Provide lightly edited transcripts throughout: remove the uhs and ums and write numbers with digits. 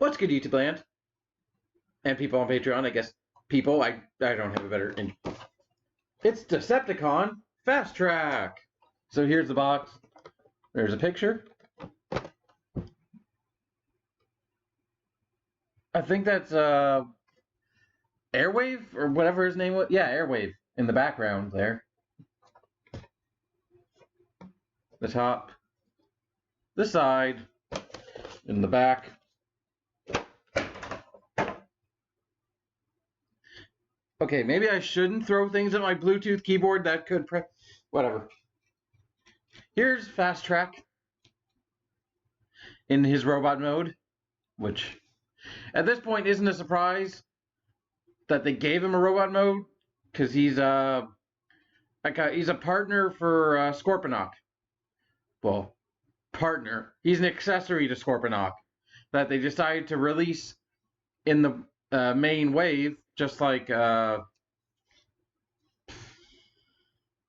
What's good, YouTube land? And people on Patreon, I guess. People, I don't have a better... It's Decepticon Fasttrack! So here's the box. There's a picture. I think that's, Airwave? Or whatever his name was. Yeah, Airwave. In the background there. The top. The side. In the back. Okay, maybe I shouldn't throw things at my Bluetooth keyboard. That could whatever. Here's Fasttrack in his robot mode, which at this point isn't a surprise that they gave him a robot mode, because he's a partner for Scorponok. Well, partner. He's an accessory to Scorponok that they decided to release in the main wave, just like the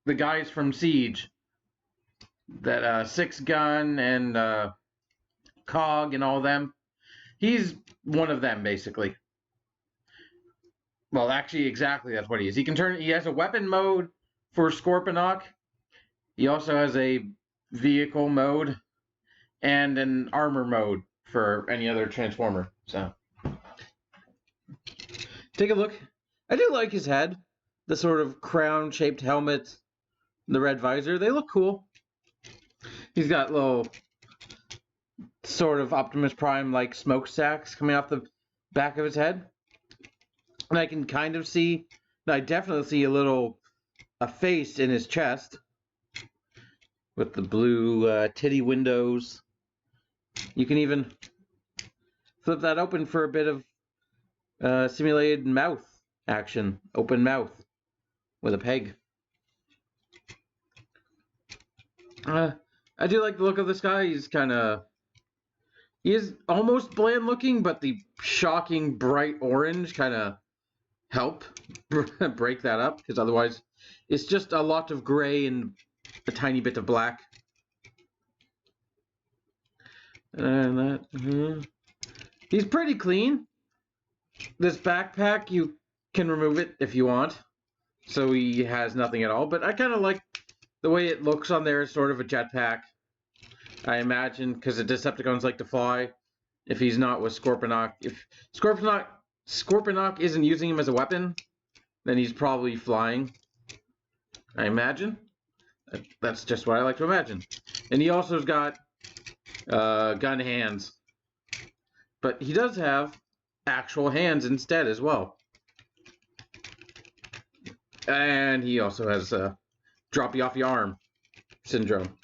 guys from Siege, that Six Gun and Cog and all them. He's one of them, basically. Well, actually, exactly that's what he is. He can turn. He has a weapon mode for Scorponok. He also has a vehicle mode and an armor mode for any other Transformer. So, take a look. I do like his head. The sort of crown-shaped helmet, the red visor. They look cool. He's got little sort of Optimus Prime-like smokestacks coming off the back of his head. And I can kind of see, I definitely see a face in his chest with the blue titty windows. You can even flip that open for a bit of simulated mouth action. Open mouth with a peg. I do like the look of this guy. He is almost bland looking, but the shocking bright orange kind of help break that up, because otherwise it's just a lot of gray and a tiny bit of black. And that, he's pretty clean. This backpack, you can remove it if you want, so he has nothing at all, but I kind of like the way it looks on there. Is sort of a jetpack, I imagine, because the Decepticons like to fly. If he's not with Scorponok, if Scorponok isn't using him as a weapon, then he's probably flying, I imagine. That's just what I like to imagine. And he also has got gun hands, but he does have actual hands instead as well. And he also has drop you off your arm syndrome,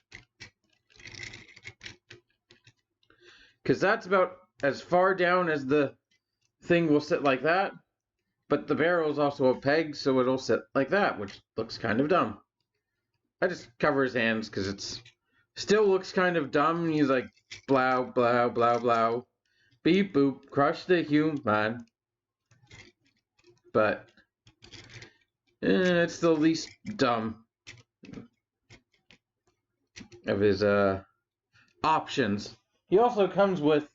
because that's about as far down as the thing will sit, like that. But the barrel is also a peg, so it'll sit like that, which looks kind of dumb. I just cover his hands because it's still looks kind of dumb. He's like, blow, blow, blow, blow, beep, boop, crush the human. But it's the least dumb of his options. He also comes with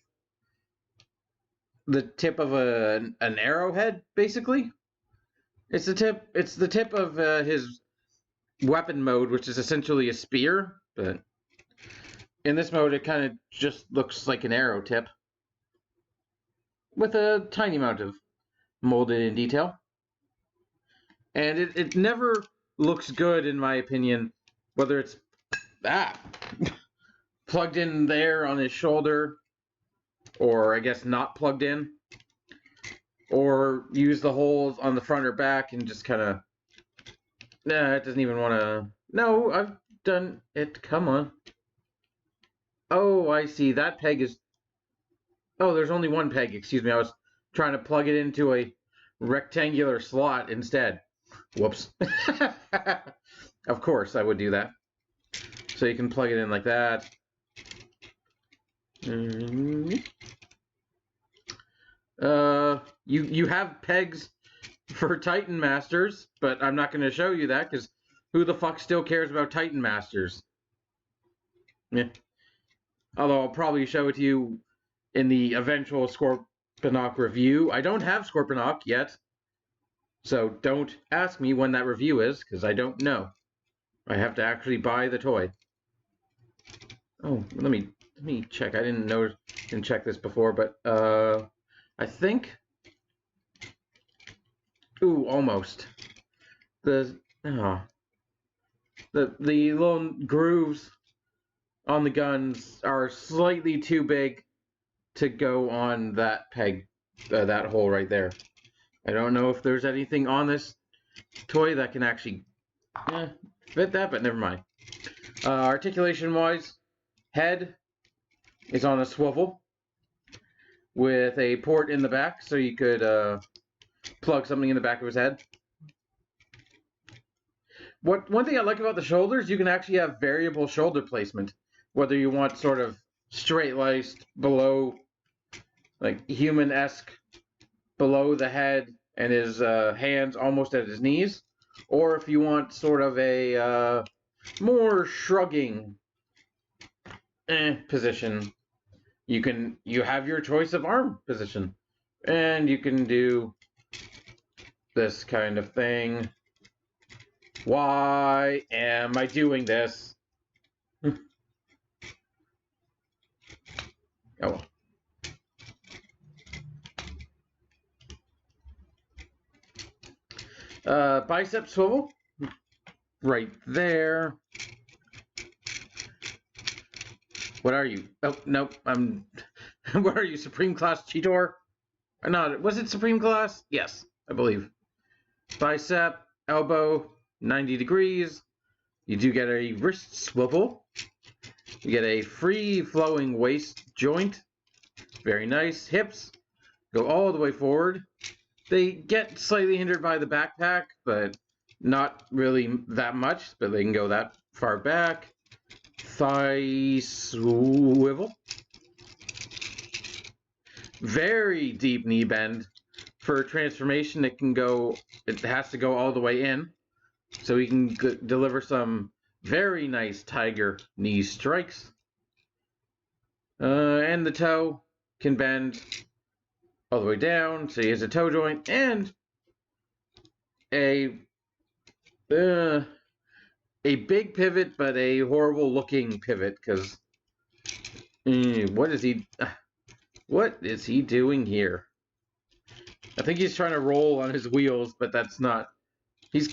the tip of an arrowhead, basically. It's the tip of his weapon mode, which is essentially a spear, but in this mode it kind of just looks like an arrow tip with a tiny amount of molded in detail. And it never looks good, in my opinion, whether it's plugged in there on his shoulder, or I guess not plugged in, or use the holes on the front or back and just kind of, it doesn't even want to, no, I've done it, come on. Oh, I see, that peg is, oh, there's only one peg, excuse me, I was trying to plug it into a rectangular slot instead. Whoops. Of course I would do that. So you can plug it in like that. You have pegs for Titan Masters, but I'm not going to show you that, because who the fuck still cares about Titan Masters? Yeah. Although I'll probably show it to you in the eventual Scorponok review. I don't have Scorponok yet, so don't ask me when that review is, because I don't know. I have to actually buy the toy. Oh, let me check. I didn't check this before, but I think. Ooh, almost. The little grooves on the guns are slightly too big to go on that peg, that hole right there. I don't know if there's anything on this toy that can actually fit that, but never mind. Articulation-wise, head is on a swivel with a port in the back, so you could plug something in the back of his head. One thing I like about the shoulders, you can actually have variable shoulder placement, whether you want sort of straight-laced below, like human-esque below the head and his hands almost at his knees, or if you want sort of a more shrugging position, you have your choice of arm position, and you can do this kind of thing. Why am I doing this? Oh. Bicep swivel, right there. What are you? Oh, nope, what are you, Supreme Class Cheetor? Or not, was it Supreme Class? Yes, I believe. Bicep, elbow, 90 degrees. You do get a wrist swivel. You get a free-flowing waist joint. Very nice. Hips go all the way forward. They get slightly hindered by the backpack, but not really that much, but they can go that far back. Thigh swivel. Very deep knee bend. For transformation, it has to go all the way in. So he can deliver some very nice tiger knee strikes. And the toe can bend all the way down, so he has a toe joint and a big pivot, but a horrible looking pivot, because what is he doing here? I think he's trying to roll on his wheels, but that's not. He's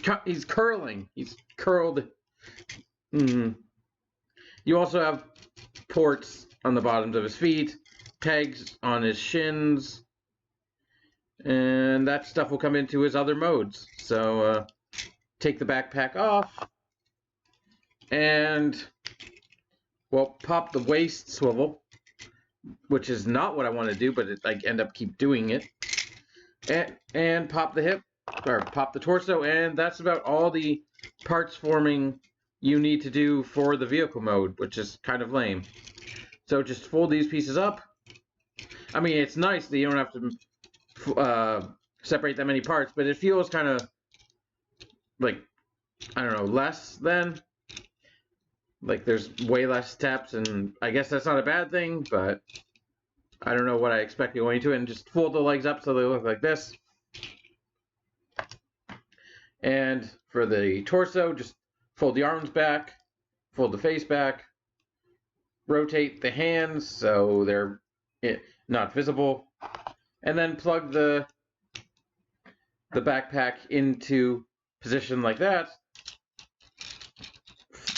curling. He's curled. You also have ports on the bottoms of his feet, pegs on his shins, and that stuff will come into his other modes. So take the backpack off, and well, pop the waist swivel, which is not what I want to do, but I end up keep doing it, and pop the hip, or pop the torso, and that's about all the parts forming you need to do for the vehicle mode, which is kind of lame. So just fold these pieces up. I mean, it's nice that you don't have to separate that many parts, but it feels kind of like, I don't know, less than. Like there's way less steps, and I guess that's not a bad thing, but I don't know what I expect going into it. And just fold the legs up so they look like this. And for the torso, just fold the arms back, fold the face back, rotate the hands so they're not visible, and then plug the backpack into position like that.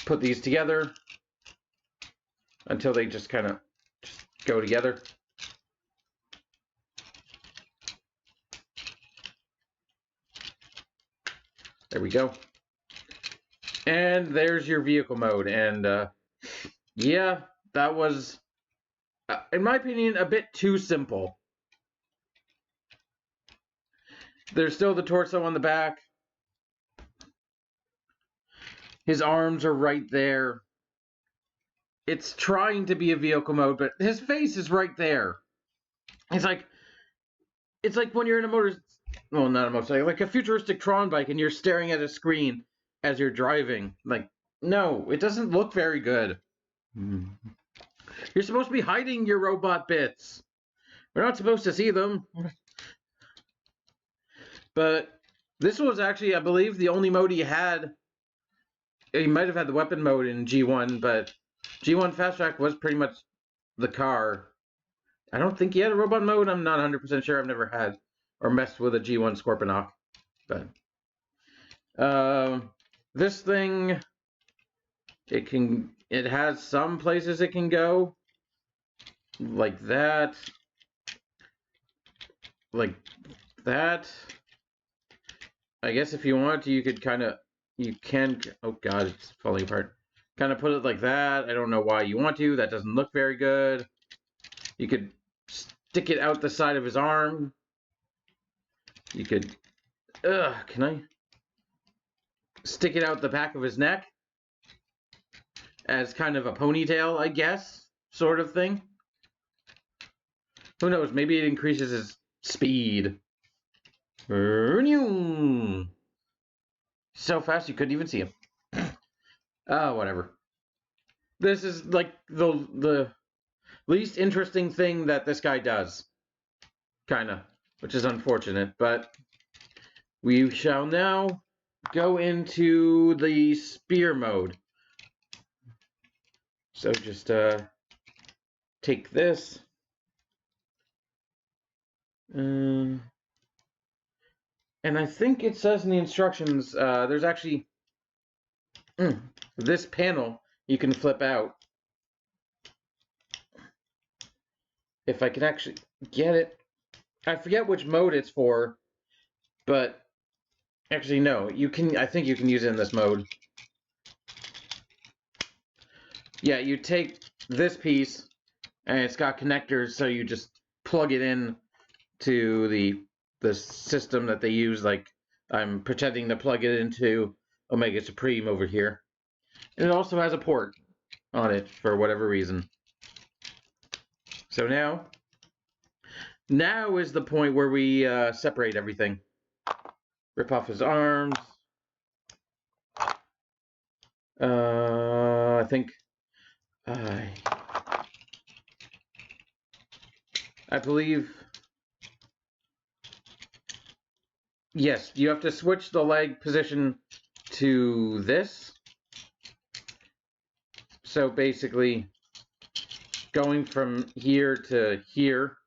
Put these together until they just kind of go together. There we go. And there's your vehicle mode. And yeah, that was, in my opinion, a bit too simple. There's still the torso on the back. His arms are right there. It's trying to be a vehicle mode, but his face is right there. It's like when you're in not a motorcycle, like a futuristic Tron bike, and you're staring at a screen as you're driving. Like, no, it doesn't look very good. You're supposed to be hiding your robot bits. We're not supposed to see them. But this was actually, I believe, the only mode he had. He might have had the weapon mode in G1, but G1 Fasttrack was pretty much the car. I don't think he had a robot mode. I'm not 100% sure. I've never had or messed with a G1 Scorponok. But this thing, it has some places it can go, like that, like that. I guess if you want to, you could oh god, it's falling apart. Kind of put it like that. I don't know why you want to. That doesn't look very good. You could stick it out the side of his arm. You could, can I? Stick it out the back of his neck as kind of a ponytail, I guess, sort of thing. Who knows? Maybe it increases his speed. So fast you couldn't even see him. Whatever. This is like the least interesting thing that this guy does. Kinda. Which is unfortunate, but we shall now go into the spear mode. So just take this. And I think it says in the instructions, there's actually this panel you can flip out. If I can actually get it. I forget which mode it's for, but actually no, you can. I think you can use it in this mode. Yeah, you take this piece, and it's got connectors, so you just plug it in to the system that they use. Like I'm pretending to plug it into Omega Supreme over here. And it also has a port on it for whatever reason. So now is the point where we separate everything. Rip off his arms. I think I believe. Yes, you have to switch the leg position to this. So basically, going from here to here.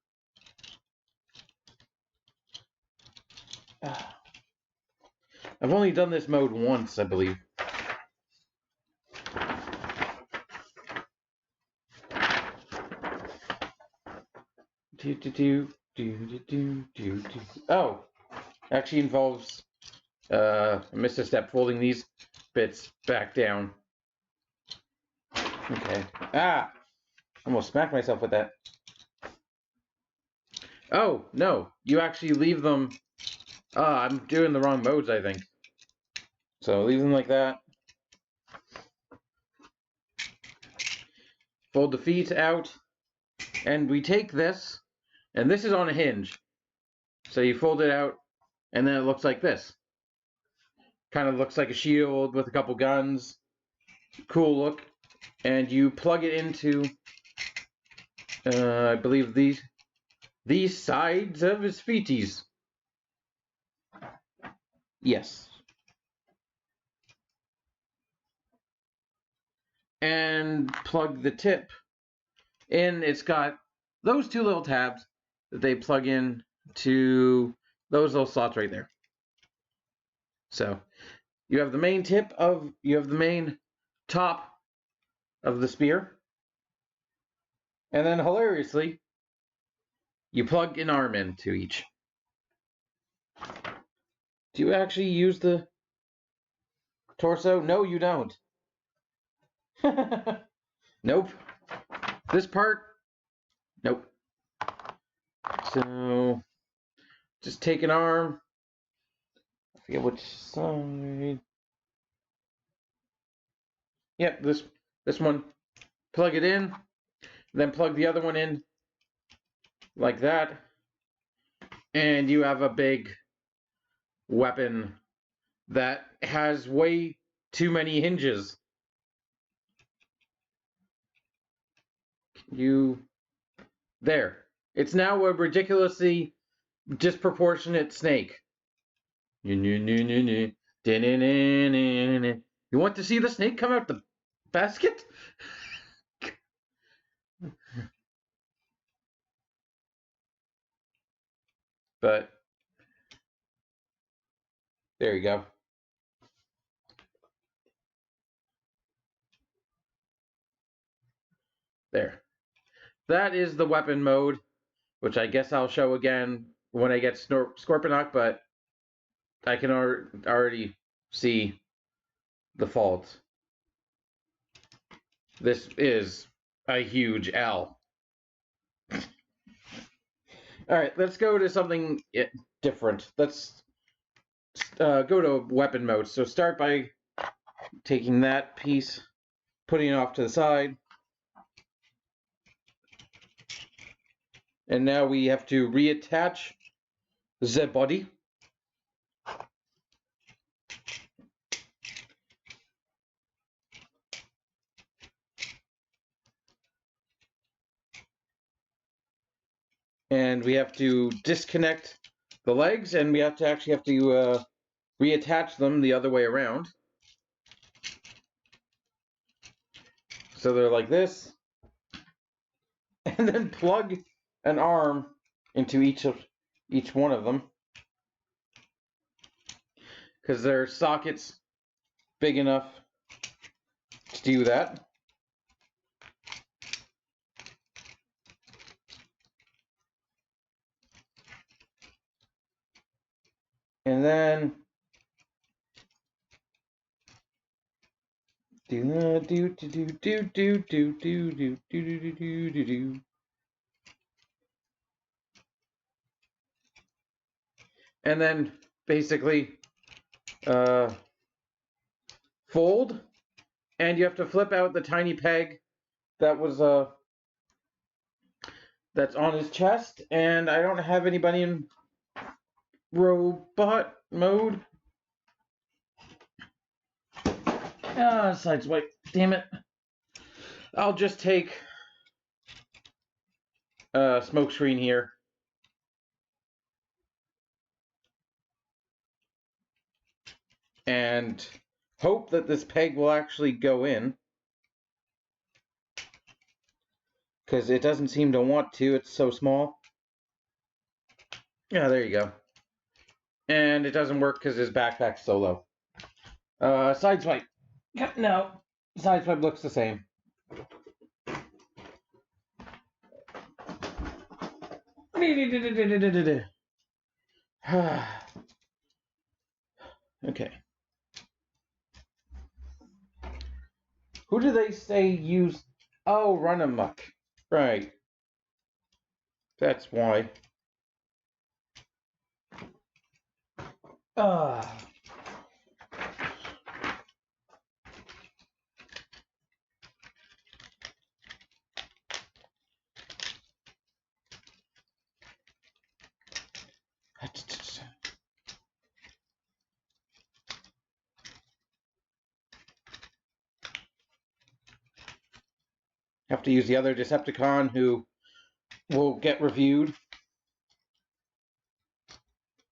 I've only done this mode once, I believe. Oh, actually involves I missed a step, folding these bits back down. Okay. Almost smacked myself with that. Oh, no. You actually leave them. I'm doing the wrong modes, I think. So leave them like that. Fold the feet out. And we take this, and this is on a hinge. So you fold it out, and then it looks like this. Kind of looks like a shield with a couple guns. Cool look. And you plug it into, I believe these sides of his feeties. Yes. And plug the tip in. It's got those two little tabs that they plug in to those little slots right there. So you have the main top of the spear. And then hilariously, you plug an arm into each. Do you actually use the torso? No, you don't. Nope. This part? Nope. So, just take an arm. I forget which side. Yep, this one. Plug it in. Then plug the other one in. Like that. And you have a big weapon that has way too many hinges. There. It's now a ridiculously disproportionate snake. You want to see the snake come out the basket? But there you go. There. That is the weapon mode, which I guess I'll show again when I get Scorponok, but I can already see the fault. This is a huge L. Alright, let's go to something different. Let's go to weapon mode. So start by taking that piece, putting it off to the side. And now we have to reattach the body. And we have to disconnect the legs, and we actually have to reattach them the other way around. So they're like this. And then plug an arm into each one of them, because their sockets big enough to do that. And then and then basically fold, and you have to flip out the tiny peg that was that's on his chest, and I don't have anybody in robot mode. Sideswipe. Damn it. I'll just take smoke screen here. And hope that this peg will actually go in. Because it doesn't seem to want to. It's so small. Yeah, there you go. And it doesn't work because his backpack's so low. Sideswipe. Yep, no. Sideswipe looks the same. Okay. Who do they say use... Oh, run amok. Right. That's why. Have to use the other Decepticon who will get reviewed.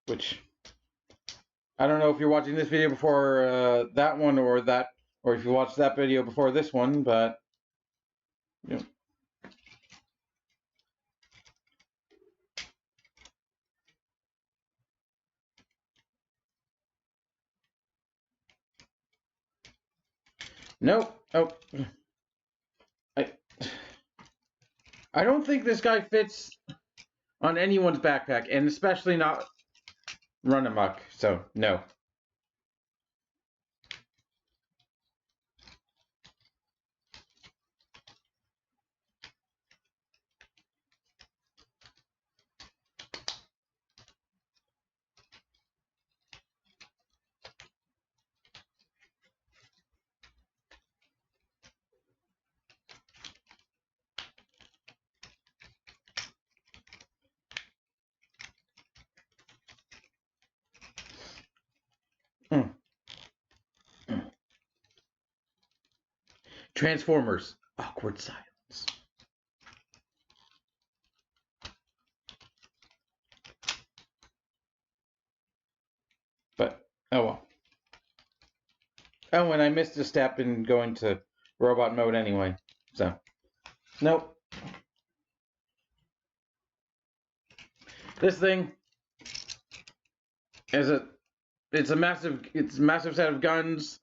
Which, I don't know if you're watching this video before that one or if you watched that video before this one, but you know. Nope. Oh. I don't think this guy fits on anyone's backpack, and especially not run amok, so no. Transformers. Awkward silence. Oh, and I missed a step in going to robot mode anyway. So, nope. This thing is it's a massive set of guns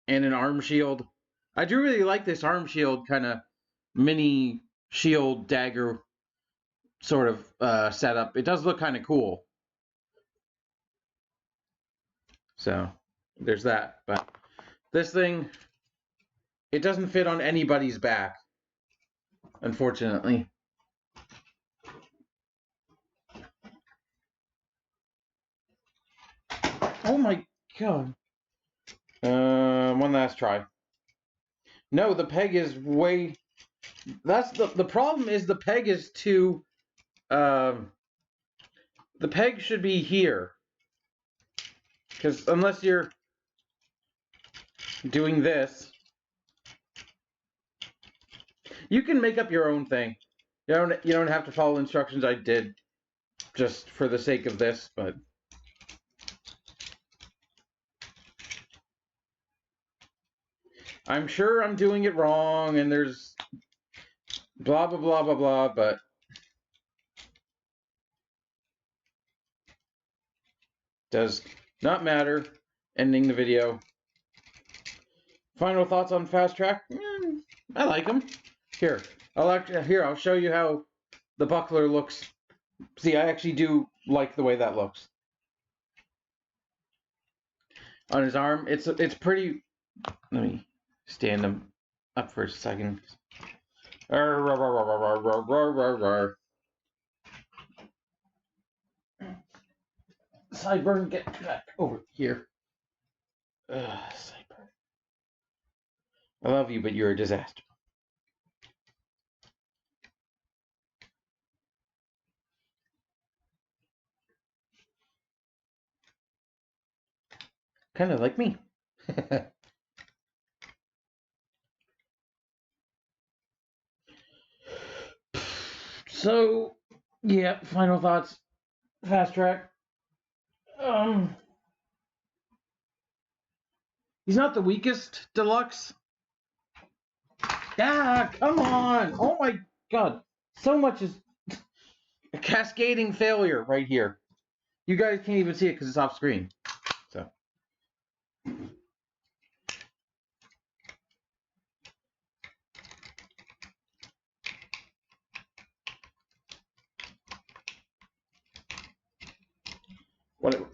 and an arm shield. I do really like this arm shield kind of mini shield dagger sort of setup. It does look kind of cool. So there's that. But this thing, it doesn't fit on anybody's back, unfortunately. Oh my god. One last try. No, the peg is way. That's the problem is the peg is too. The peg should be here, because unless you're doing this, you can make up your own thing. You don't have to follow instructions I did just for the sake of this, but I'm sure I'm doing it wrong and there's blah blah blah blah blah, but does not matter. Ending the video. Final thoughts on Fasttrack? I like them. Here, I'll show you how the buckler looks. See, I actually do like the way that looks on his arm. It's pretty. Let me stand him up for a second. Sideburn, get back over here. Sideburn. I love you, but you're a disaster. Kind of like me. So, yeah, final thoughts. Fasttrack. He's not the weakest deluxe. Ah, come on. Oh my god. So much is a cascading failure right here. You guys can't even see it because it's off screen. So.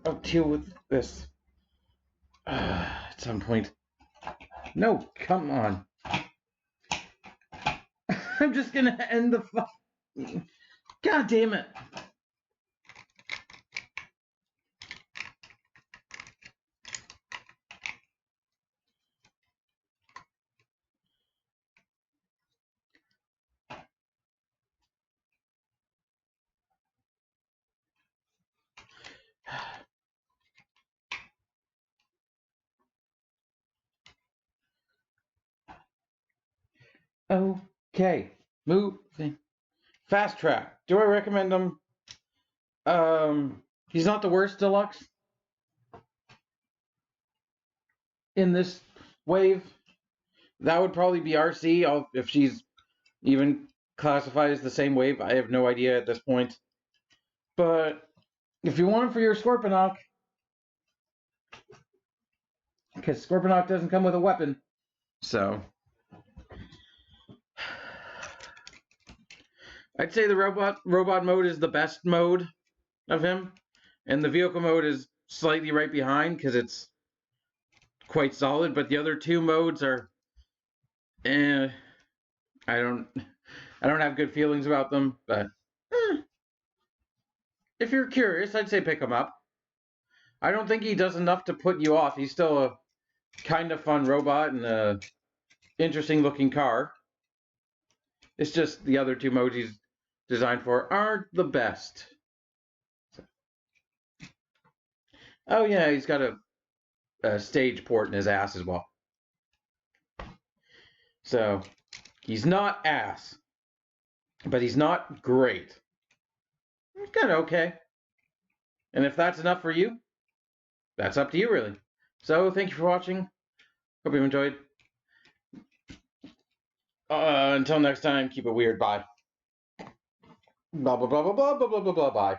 I'll deal with this at some point. No, come on. I'm just gonna end the. God damn it. Okay, moving. Fasttrack. Do I recommend him? He's not the worst deluxe in this wave. That would probably be RC. If she's even classified as the same wave, I have no idea at this point. But if you want him for your Scorponok, because Scorponok doesn't come with a weapon, so I'd say the robot mode is the best mode of him, and the vehicle mode is slightly right behind because it's quite solid. But the other two modes are, I don't have good feelings about them. But if you're curious, I'd say pick him up. I don't think he does enough to put you off. He's still a kind of fun robot and a interesting looking car. It's just the other two modes he's designed for aren't the best. Oh yeah, he's got a stage port in his ass as well. So he's not ass, but he's not great. He's kind of okay. And if that's enough for you, that's up to you really. So thank you for watching. Hope you enjoyed. Until next time, keep it weird. Bye. Blah, blah, blah, blah, blah, blah, blah, blah, blah, bye.